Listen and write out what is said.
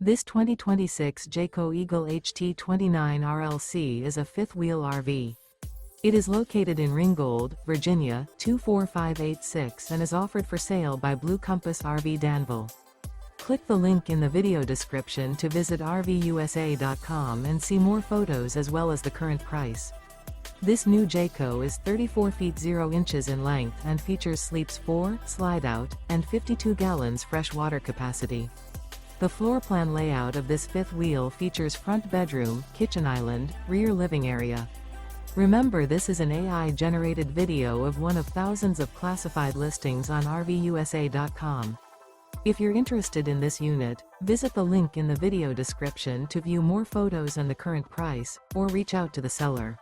This 2026 Jayco Eagle HT 29 RLC is a fifth-wheel RV. It is located in Ringgold, Virginia, 24586 and is offered for sale by Blue Compass RV Danville. Click the link in the video description to visit RVUSA.com and see more photos as well as the current price. This new Jayco is 34 feet 0 inches in length and features sleeps 4, slide-out, and 52 gallons fresh water capacity. The floor plan layout of this fifth wheel features front bedroom, kitchen island, rear living area. Remember, this is an AI-generated video of one of thousands of classified listings on RVUSA.com. If you're interested in this unit, visit the link in the video description to view more photos and the current price, or reach out to the seller.